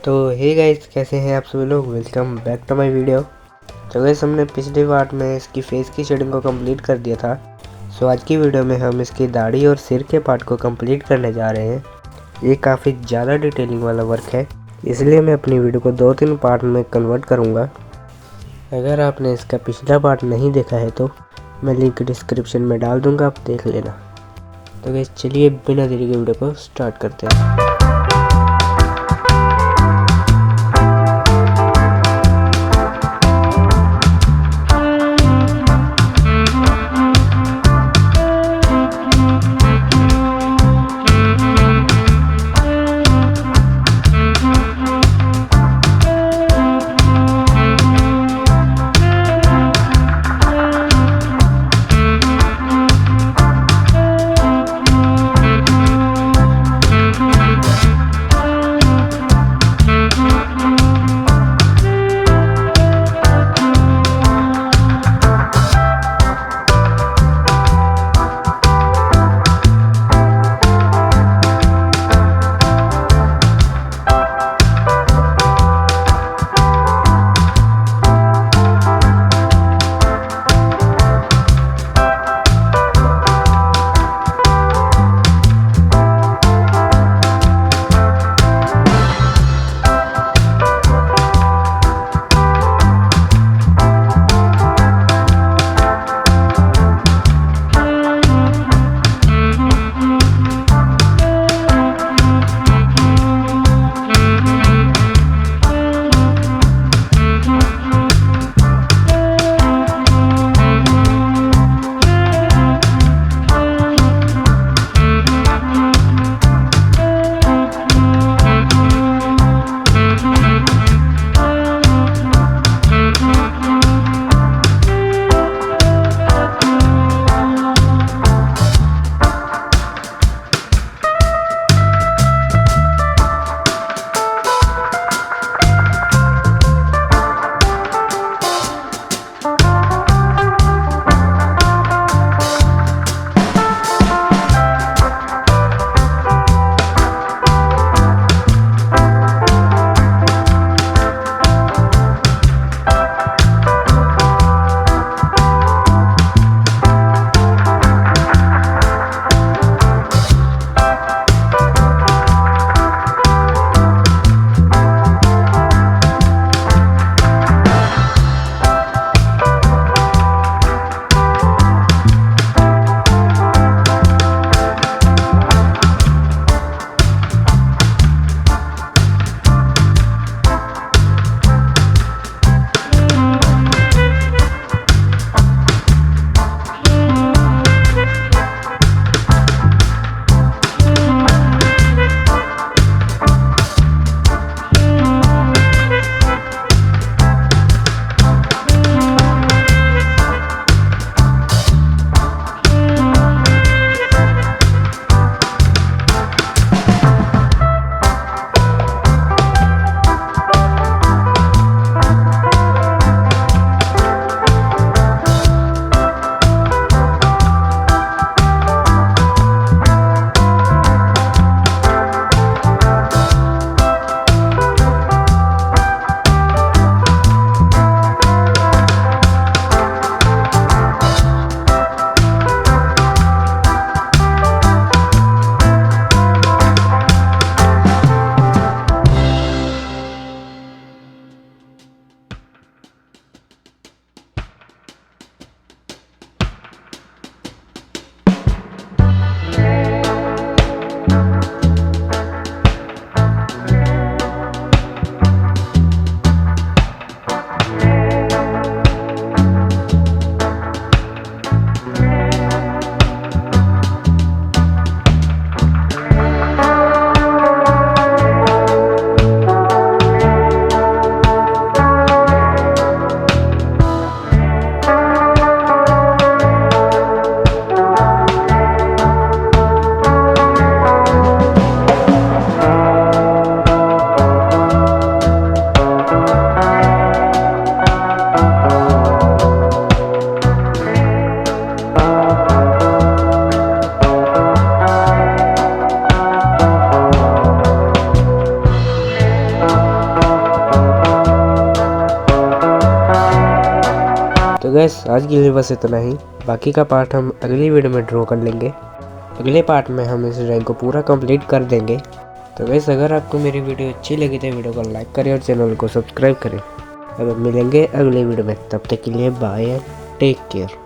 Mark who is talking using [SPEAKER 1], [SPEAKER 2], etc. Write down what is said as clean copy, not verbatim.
[SPEAKER 1] तो hey guys, कैसे हैं आप सभी लोग। Welcome back to my video. तो गाइस, हमने पिछले पार्ट में इसकी फेस की शेडिंग को कंप्लीट कर दिया था। सो आज की वीडियो में हम इसकी दाढ़ी और सिर के पार्ट को कंप्लीट करने जा रहे हैं। ये काफ़ी ज़्यादा डिटेलिंग वाला वर्क है, इसलिए मैं अपनी वीडियो को 2-3 पार्ट में कन्वर्ट करूँगा। अगर आपने इसका पिछला पार्ट नहीं देखा है तो मैं लिंक डिस्क्रिप्शन में डाल दूँगा, आप देख लेना। तो गाइस चलिए बिना देरी के वीडियो को स्टार्ट करते हैं। गैस आज के लिए बस इतना ही, बाकी का पार्ट हम अगली वीडियो में ड्रॉ कर लेंगे। अगले पार्ट में हम इस ड्राइंग को पूरा कंप्लीट कर देंगे। तो गैस अगर आपको मेरी वीडियो अच्छी लगी तो वीडियो को लाइक करें और चैनल को सब्सक्राइब करें। अब मिलेंगे अगले वीडियो में, तब तक के लिए बाय एंड टेक केयर।